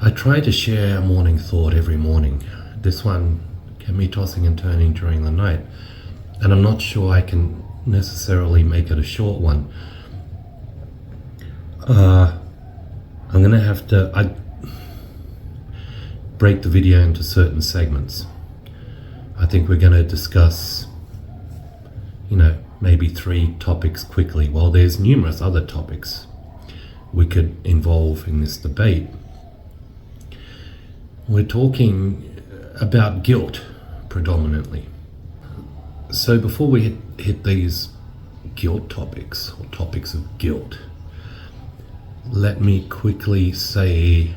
I try to share a morning thought every morning. This one can be tossing and turning during the night, and I'm not sure I can necessarily make it a short one. I'm gonna have to break the video into certain segments. I think we're gonna discuss, maybe 3 topics quickly. Well, there's numerous other topics we could involve in this debate. We're talking about guilt predominantly. So before we hit these guilt topics, or topics of guilt, let me quickly say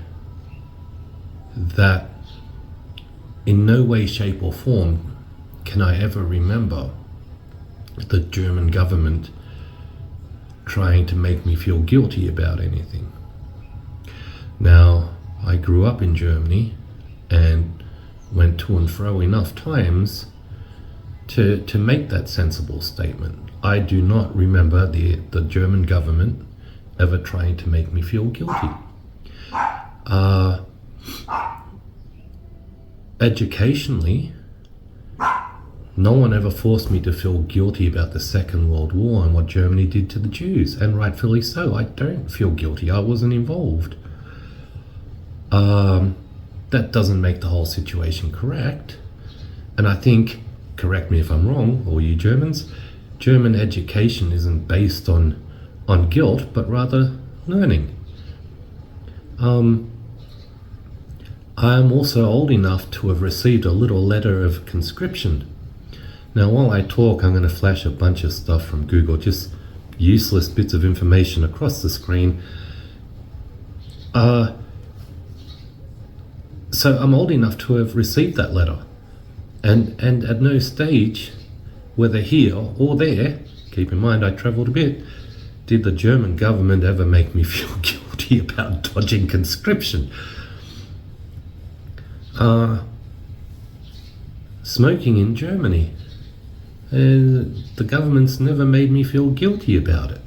that in no way, shape or form can I ever remember the German government trying to make me feel guilty about anything. Now, I grew up in Germany and went to and fro enough times to make that sensible statement. I do not remember the German government ever trying to make me feel guilty. Educationally, no one ever forced me to feel guilty about the Second World War and what Germany did to the Jews, and rightfully so. I don't feel guilty. I wasn't involved. That doesn't make the whole situation correct. And I think, correct me if I'm wrong, all you Germans, German education isn't based on guilt, but rather learning. I am also old enough to have received a little letter of conscription. Now, while I talk, I'm going to flash a bunch of stuff from Google, just useless bits of information across the screen. So I'm old enough to have received that letter. And at no stage, whether here or there, keep in mind I travelled a bit, did the German government ever make me feel guilty about dodging conscription. Smoking in Germany. The government's never made me feel guilty about it.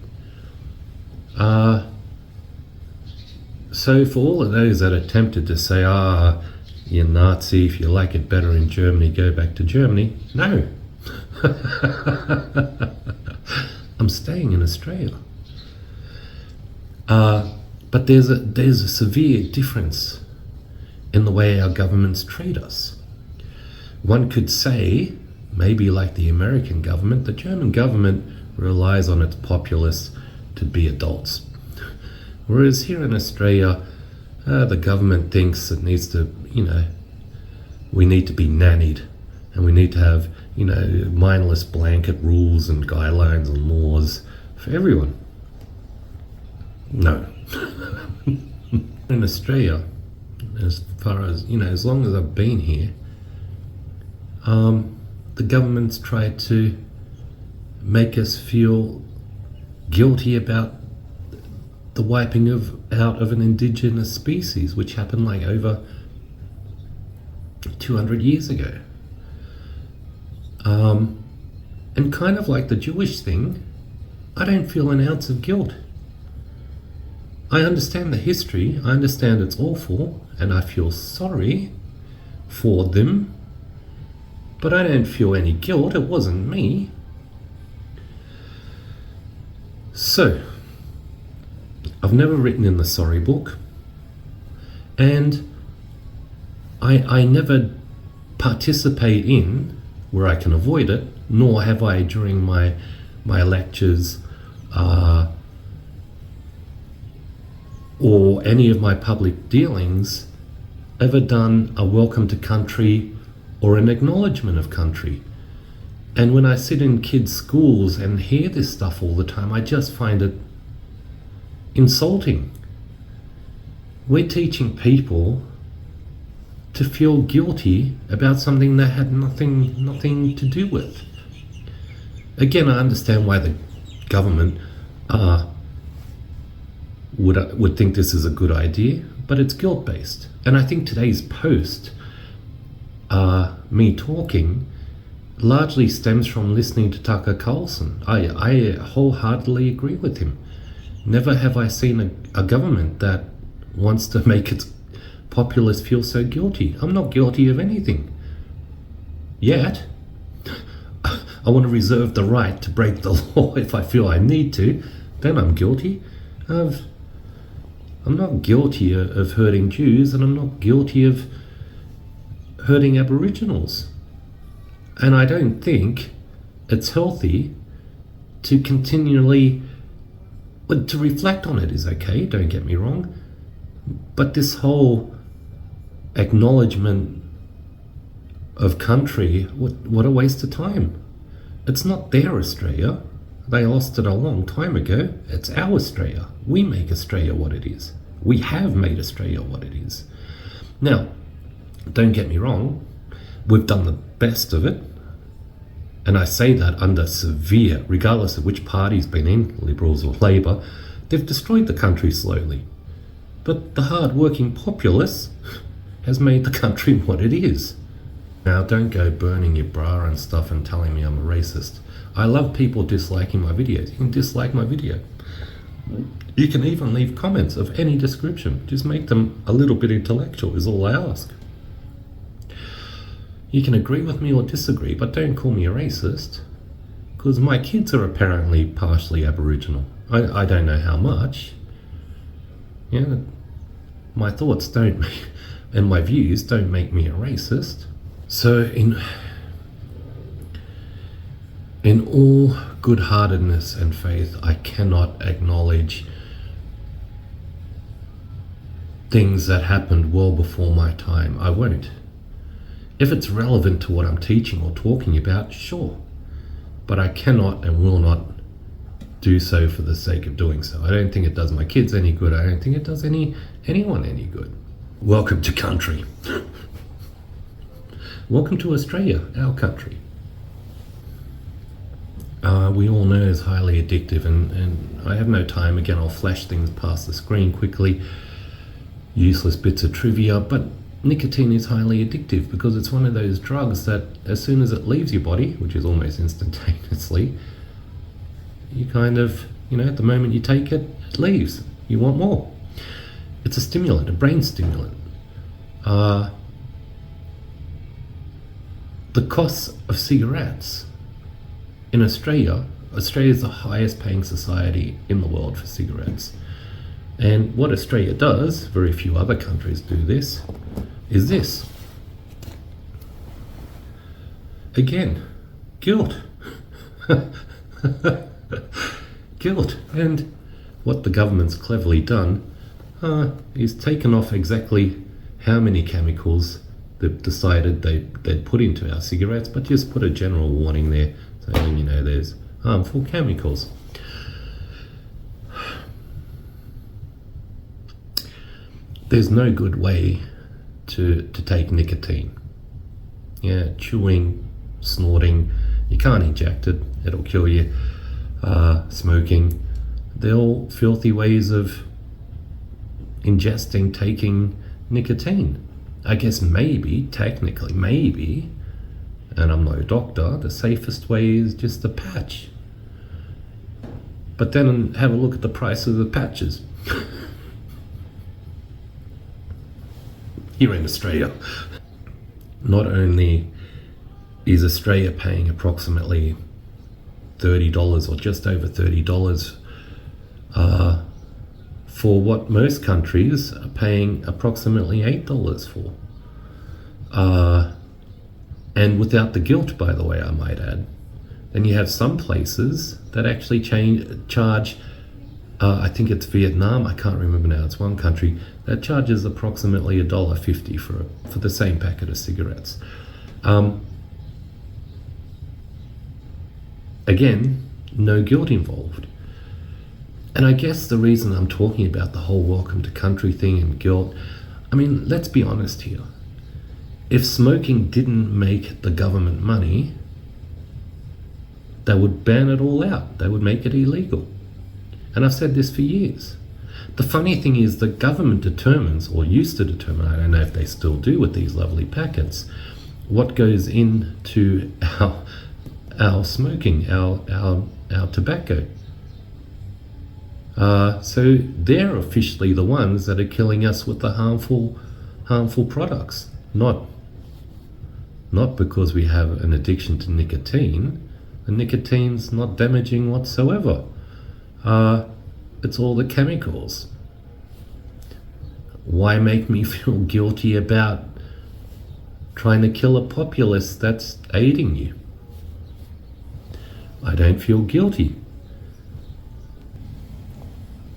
So for all of those that are tempted to say, you're Nazi, if you like it better in Germany, go back to Germany. No. I'm staying in Australia. But there's a severe difference in the way our governments treat us. One could say, maybe like the American government, the German government relies on its populace to be adults. Whereas here in Australia, the government thinks it needs to, we need to be nannied, and we need to have, mindless blanket rules and guidelines and laws for everyone. No. In Australia, as far as, as long as I've been here, the government's tried to make us feel guilty about the wiping out of an indigenous species, which happened like over 200 years ago. And kind of like the Jewish thing, I don't feel an ounce of guilt. I understand the history, I understand it's awful, and I feel sorry for them, but I don't feel any guilt. It wasn't me. So, I've never written in the sorry book, and I never participate in, where I can avoid it, nor have I during my lectures or any of my public dealings ever done a welcome to country or an acknowledgement of country. And when I sit in kids' schools and hear this stuff all the time, I just find it insulting. We're teaching people to feel guilty about something they had nothing to do with. Again, I understand why the government would think this is a good idea, but it's guilt-based. And I think today's post, me talking, largely stems from listening to Tucker Carlson. I wholeheartedly agree with him. Never have I seen a government that wants to make its populists feel so guilty. I'm not guilty of anything. Yet, I want to reserve the right to break the law if I feel I need to. Then I'm guilty. I'm not guilty of hurting Jews, and I'm not guilty of hurting Aboriginals. And I don't think it's healthy to continually... To reflect on it is okay, don't get me wrong. But this whole acknowledgement of country, what a waste of time. It's not their Australia. They lost it a long time ago. It's our Australia. We make Australia what it is. We have made Australia what it is. Now, don't get me wrong, we've done the best of it. And I say that under severe, regardless of which party's been in, Liberals or Labor, they've destroyed the country slowly. But the hard-working populace has made the country what it is. Now, don't go burning your bra and stuff and telling me I'm a racist. I love people disliking my videos. You can dislike my video. You can even leave comments of any description. Just make them a little bit intellectual is all I ask. You can agree with me or disagree, but don't call me a racist, because my kids are apparently partially Aboriginal. I don't know how much. Yeah, my thoughts don't make, and my views don't make me a racist. So in all good-heartedness and faith, I cannot acknowledge things that happened well before my time. I won't. If it's relevant to what I'm teaching or talking about, sure. But I cannot and will not do so for the sake of doing so. I don't think it does my kids any good. I don't think it does anyone any good. Welcome to country. Welcome to Australia, our country. We all know it's highly addictive, and I have no time. Again, I'll flash things past the screen quickly. Useless bits of trivia, but nicotine is highly addictive because it's one of those drugs that as soon as it leaves your body, which is almost instantaneously, you kind of, at the moment you take it, it leaves. You want more. It's a stimulant, a brain stimulant. The costs of cigarettes in Australia is the highest paying society in the world for cigarettes. And what Australia does, very few other countries do this, is this. Again, guilt. Guilt. And what the government's cleverly done is taken off exactly how many chemicals they've decided they'd put into our cigarettes, but just put a general warning there saying, there's harmful chemicals. There's no good way to take nicotine. Yeah, chewing, snorting, you can't inject it, it'll kill you. Smoking, they're all filthy ways of ingesting, taking nicotine. I guess technically maybe, and I'm no doctor, the safest way is just a patch. But then have a look at the price of the patches. Here in Australia, not only is Australia paying approximately $30 or just over $30 for what most countries are paying approximately $8 for. And without the guilt, by the way, I might add. Then you have some places that actually charge, I think it's Vietnam, I can't remember now, it's one country, that charges approximately $1.50 for the same packet of cigarettes. Again, no guilt involved. And I guess the reason I'm talking about the whole welcome to country thing and guilt, let's be honest here. If smoking didn't make the government money, they would ban it all out. They would make it illegal. And I've said this for years. The funny thing is the government determines, or used to determine, I don't know if they still do with these lovely packets, what goes into our smoking, our tobacco. So they're officially the ones that are killing us with the harmful harmful products. Not because we have an addiction to nicotine. The nicotine's not damaging whatsoever. It's all the chemicals. Why make me feel guilty about trying to kill a populace that's aiding you? I don't feel guilty.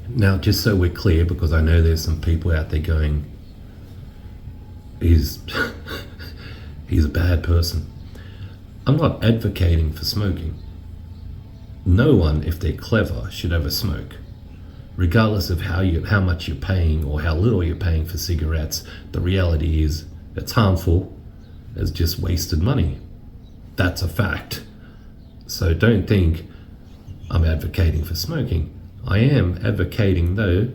Now, just so we're clear, because I know there's some people out there going, he's a bad person. I'm not advocating for smoking. No one, if they're clever, should ever smoke. Regardless of how much you're paying or how little you're paying for cigarettes, the reality is it's harmful. It's just wasted money. That's a fact. So don't think I'm advocating for smoking. I am advocating, though,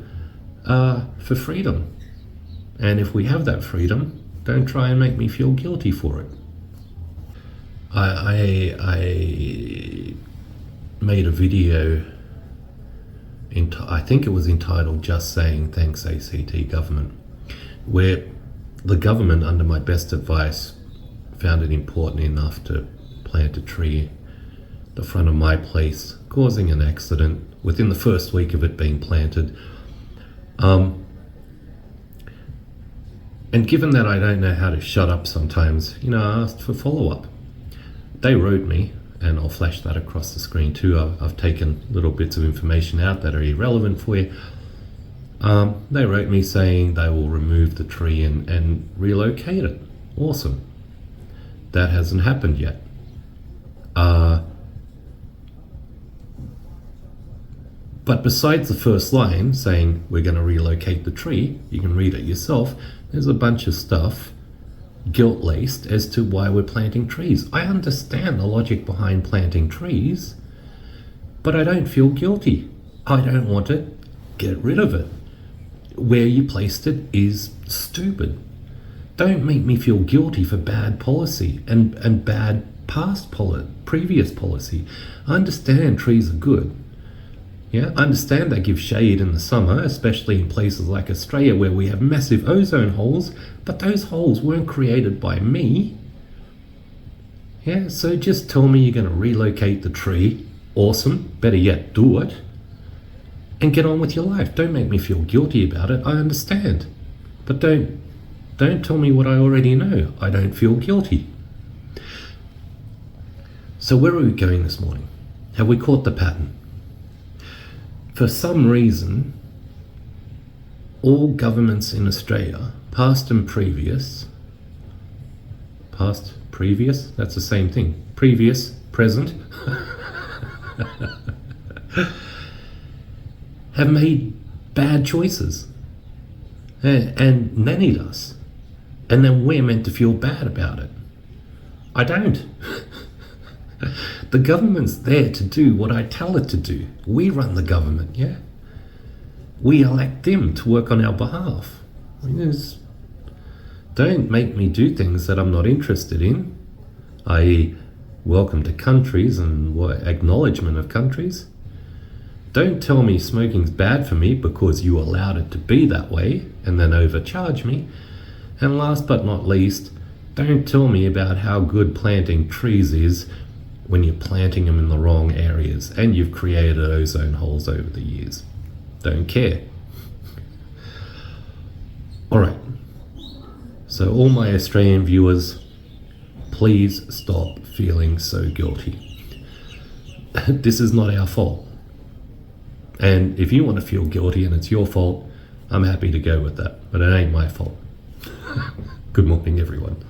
for freedom. And if we have that freedom, don't try and make me feel guilty for it. I made a video, I think it was entitled Just Saying Thanks ACT Government, where the government, under my best advice, found it important enough to plant a tree at the front of my place, causing an accident within the first week of it being planted. And given that I don't know how to shut up sometimes, I asked for follow-up. They wrote me, and I'll flash that across the screen too. I've taken little bits of information out that are irrelevant for you. They wrote me saying they will remove the tree and relocate it. Awesome. That hasn't happened yet. But besides the first line saying we're going to relocate the tree, you can read it yourself, there's a bunch of stuff guilt-laced as to why we're planting trees. I understand the logic behind planting trees, but I don't feel guilty. I don't want to get rid of it. Where you placed it is stupid. Don't make me feel guilty for bad policy and bad previous policy. I understand trees are good. Yeah, I understand they give shade in the summer, especially in places like Australia where we have massive ozone holes, but those holes weren't created by me. Yeah, so just tell me you're going to relocate the tree. Awesome. Better yet, do it. And get on with your life. Don't make me feel guilty about it. I understand. But don't tell me what I already know. I don't feel guilty. So where are we going this morning? Have we caught the pattern? For some reason, all governments in Australia, past and previous, that's the same thing, previous, present, have made bad choices and nannied us. And then we're meant to feel bad about it. I don't. The government's there to do what I tell it to do. We run the government, yeah? We elect them to work on our behalf. Don't make me do things that I'm not interested in, i.e. welcome to countries and acknowledgement of countries. Don't tell me smoking's bad for me because you allowed it to be that way and then overcharge me. And last but not least, don't tell me about how good planting trees is when you're planting them in the wrong areas and you've created ozone holes over the years. Don't care. All right. So all my Australian viewers, please stop feeling so guilty. This is not our fault. And if you want to feel guilty and it's your fault, I'm happy to go with that. But it ain't my fault. Good morning, everyone.